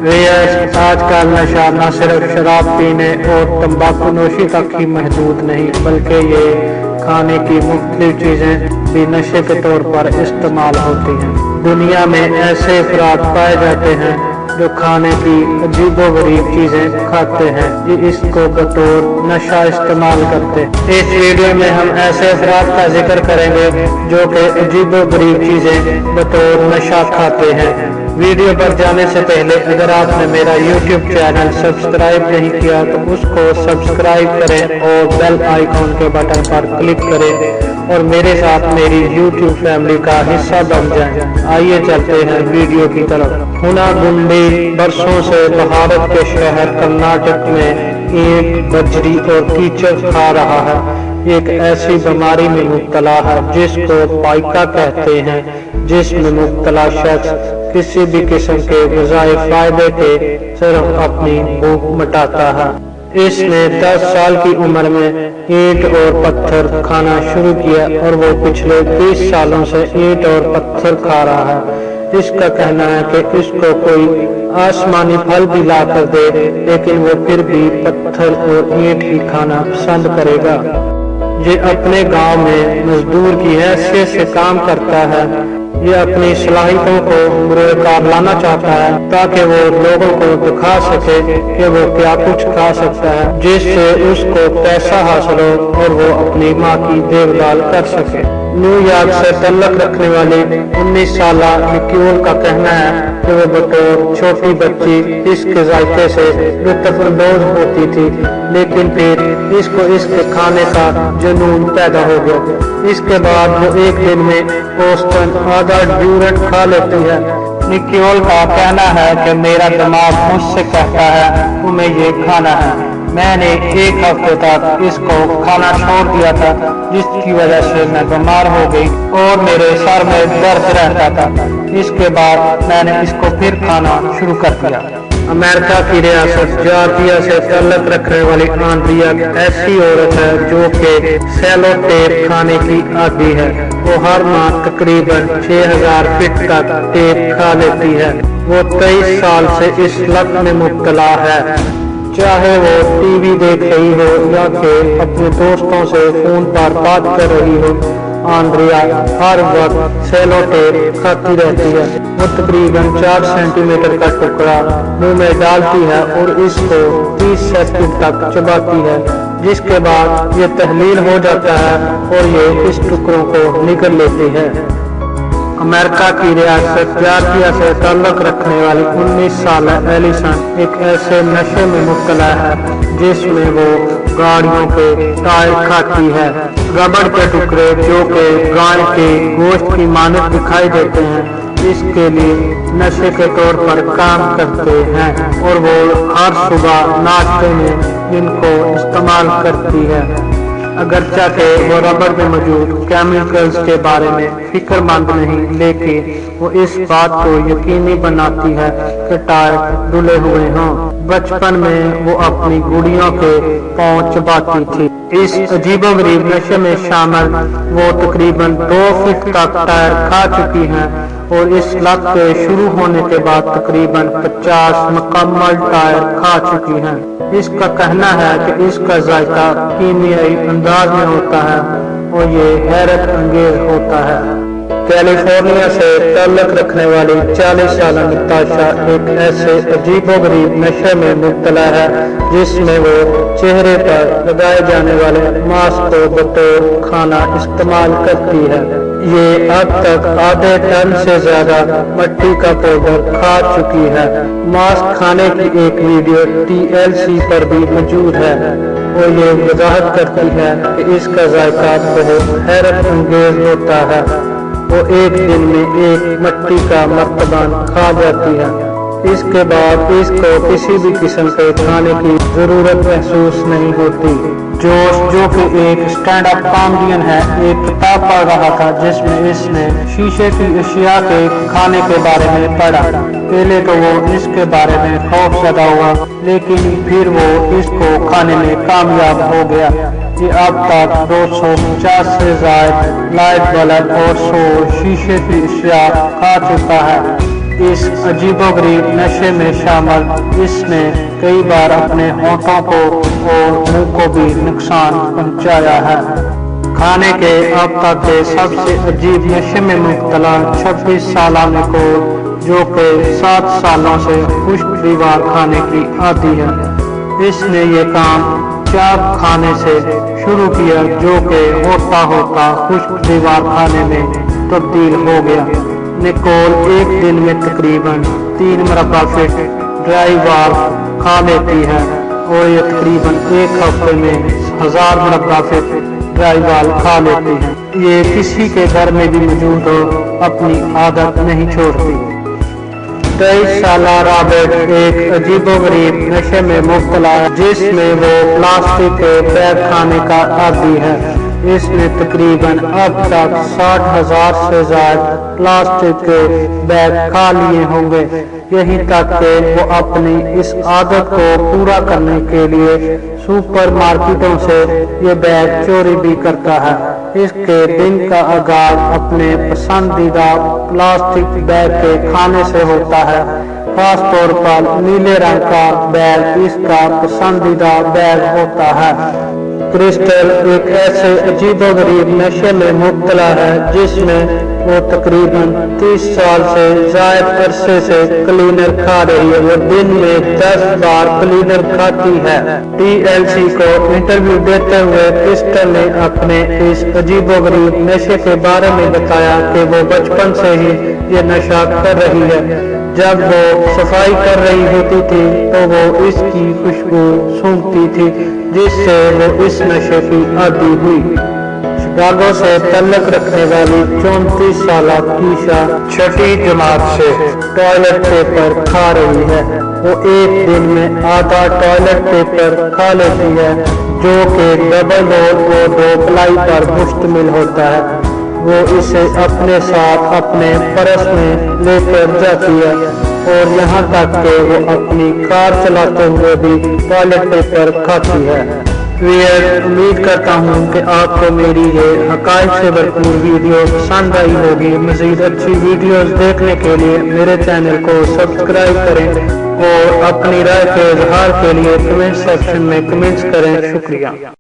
Wears आजकल नशा न सिर्फ शराब पीने और तंबाकू नोशी तक ही महदूद नहीं, बल्कि ये खाने की मुख्तलिफ चीज़ें भी नशे के तौर पर इस्तेमाल होती हैं। दुनिया में ऐसे अफराद पाए जाते हैं जो खाने की अजीबोगरीब चीज़ें खाते हैं, ये इसको बतौर नशा इस्तेमाल करते हैं। इस वीडियो में हम ऐसे अफराद का जिक्र करेंगे जो कि अजीबोगरीब चीज़ें बतौर नशा खाते हैं। वीडियो पर जाने से पहले अगर आपने मेरा YouTube चैनल सब्सक्राइब नहीं किया तो उसको सब्सक्राइब करें और बेल आइकॉन के बटन पर क्लिक करें और मेरे साथ मेरी YouTube फैमिली का हिस्सा बन जाएं। आइए चलते हैं वीडियो की तरफ। हुनागुंडी बरसों से भारत के शहर कर्नाटक में ईंट, बजरी और कीचड़ खा रहा है। एक ऐसी बीमारी में मुब्तला है जिसको पाइका कहते हैं, जिसमें मुब्तला शख्स किसी भी किस्म के ग़िज़ाई फायदे के सिर्फ अपनी भूख मिटाता है। इसने 10 साल की उम्र में ईंट और पत्थर खाना शुरू किया और वो पिछले 20 सालों से ईंट और पत्थर खा रहा है। इसका कहना है कि इसको कोई आसमानी फल भी ला कर दे लेकिन वो फिर भी पत्थर और ईंट ही खाना पसंद करेगा। ये अपने गांव में मजदूर की हैसियत से काम करता है। ये अपनी सलाहियतों को बुरोकार लाना चाहता है ताकि वो लोगों को दिखा सके कि वो क्या कुछ खा सकता है, जिससे उसको पैसा हासिल हो और वो अपनी माँ की देखभाल कर सके। न्यूयॉर्क से तल्लुक रखने वाली 19 साल निकोल का कहना है कि वो बतौर छोटी बच्ची इसके जायके से लुत्फ़अंदोज़ होती थी, लेकिन फिर इसको इसके खाने का जुनून पैदा हो गया। इसके बाद वो एक दिन में औसतन आधा ड्यूरेट खा लेती है। निकोल का कहना है कि मेरा दिमाग मुझसे कहता है तुम्हें ये खाना है। मैंने एक हफ्ते तक इसको खाना छोड़ दिया था, जिसकी वजह से मैं बीमार हो गई और मेरे सर में दर्द रहता था। इसके बाद मैंने इसको फिर खाना शुरू कर दिया। अमेरिका की रियासत जॉर्जिया से तल्लुक रखने वाली आंद्रिया ऐसी औरत है जो कि सेलो टेप खाने की आदी है। वो हर माह तकरीबन 6000 फीट तक टेप खा लेती है। वो 23 साल से इस लत में मुब्तला है। चाहे वो टीवी देख रही हो या कि अपने दोस्तों से फोन पर बात कर रही हो, आंद्रिया हर वक्त सेलो टेप खाती रहती है। वो तकरीबन 4 सेंटीमीटर का टुकड़ा मुंह में डालती है और इसको 30 सेकंड तक चबाती है, जिसके बाद ये तहलील हो जाता है और ये इस टुकड़ों को निगल लेती है। अमेरिका की रियासत जॉर्जिया से ताल्लुक रखने वाली 19 साल एलिसन एक ऐसे नशे में मुब्तला है जिसमें वो गाड़ियों के टायर खाती है। रबड़ के टुकड़े जो कि गाय के गोश्त की मानद दिखाई देते हैं, इसके लिए नशे के तौर पर काम करते हैं और वो हर सुबह नाश्ते में इनको इस्तेमाल करती है। अगरचे कि वो रबड़ में मौजूद केमिकल्स के बारे में फिक्रमंद नहीं, लेकिन वो इस बात को यकीनी बनाती है कि टायर धुले हुए हों। बचपन में वो अपनी गुड़ियों के पांव चबाती थी। इस अजीबोगरीब नशे में शामिल वो तकरीबन 2 फीट तक टायर खा चुकी हैं और इस लत के शुरू होने के बाद तकरीबन 50 मुकम्मल टायर खा चुकी हैं। इसका कहना है कि इसका जायका कीमियाई अंदाज में होता है और ये हैरत अंगेज होता है। कैलिफोर्निया से ताल्लुक रखने वाली 40 साल नताशा एक ऐसे अजीबोगरीब नशे में मुब्तला है जिसमें वो चेहरे पर लगाए जाने वाले मास्क को बतौर खाना इस्तेमाल करती है। ये अब तक आधे टन से ज्यादा मिट्टी का पाउडर खा चुकी है। मास्क खाने की एक वीडियो TLC पर भी मौजूद है और ये वजाहत करती है कि इसका जायका बहुत हैरत अंगेज होता है। वो एक दिन में एक मिट्टी का मर्तबान खा जाती है। इसके बाद इसको किसी भी किस्म के खाने की जरूरत महसूस नहीं होती। जोश जो कि एक स्टैंड अप कॉमेडियन है, एक किताब पढ़ रहा था जिसमें इसने शीशे की अशिया के खाने के बारे में पढ़ा। पहले तो वो इसके बारे में खौफ ज़दा हुआ, लेकिन फिर वो इसको खाने में कामयाब हो गया। ये अब तक 250 से ज्यादा लाइट बल्ब और 100 शीशे की अशिया खा चुका है। इस अजीबोगरीब नशे में शामिल इसने कई बार अपने होठों को और मुंह को भी नुकसान पहुंचाया है। खाने के अब तक के सबसे अजीब नशे में मुब्तला 26 साला निकोल, जो कि 7 सालों से खुश्क दीवार खाने की आदी है। इसने ये काम चाक खाने से शुरू किया, जो कि होता होता खुश्क दीवार खाने में तब्दील हो गया। निकोल एक दिन में तकरीबन 3 मुरब्बा फीट ड्राई वाल खा लेती है और ये तकरीबन एक हफ्ते में 1000 मुरब्बा फीट ड्राई वाल खा लेती है। ये किसी के घर में भी मौजूद हो, अपनी आदत नहीं छोड़ती। 23 साला रॉबर्ट एक अजीबोगरीब नशे में मुब्तला है, जिसमें वो प्लास्टिक के बैग खाने का आदी है। इसने तकरीबन अब तक 60,000 से ज्यादा प्लास्टिक के बैग खा लिए होंगे। यहीं तक कि वो अपनी इस आदत को पूरा करने के लिए सुपर मार्केटों से ये बैग चोरी भी करता है। इसके दिन का आगाज अपने पसंदीदा प्लास्टिक बैग के खाने से होता है। खास तौर पर नीले रंग का बैग इसका पसंदीदा बैग होता है। क्रिस्टल एक ऐसे अजीबोगरीब नशे में मुब्तला है, जिसमें वो तकरीबन 30 साल से ज्यादा अरसे से क्लीनर खा रही है। वो दिन में 10 बार क्लीनर खाती है। TLC को इंटरव्यू देते हुए क्रिस्टल ने अपने इस अजीबोगरीब नशे के बारे में बताया कि वो बचपन से ही ये नशा कर रही है। जब वो सफाई कर रही होती थी तो वो इसकी खुशबू सूंघती थी, जिससे वो इस नशे की आदी हुई। शिकागो से तल्लक रखने वाली 34 साला कीशा 6ठी जमात से टॉयलेट पेपर खा रही है। वो एक दिन में आधा टॉयलेट पेपर खा लेती है, जो कि डबल रोल और 2 प्लाई पर मुश्तमिल होता है। वो इसे अपने साथ अपने पर्स में लेकर जाती है और यहाँ तक कि वो अपनी कार चलाते हुए भी टॉयलेट पेपर खाती है। उम्मीद करता हूँ कि आपको मेरी ये हकायक से भरपूर वीडियो पसंद आई होगी। मज़ीद अच्छी वीडियोस देखने के लिए मेरे चैनल को सब्सक्राइब करें और अपनी राय के इजहार के लिए कमेंट सेक्शन में कमेंट्स करें। शुक्रिया।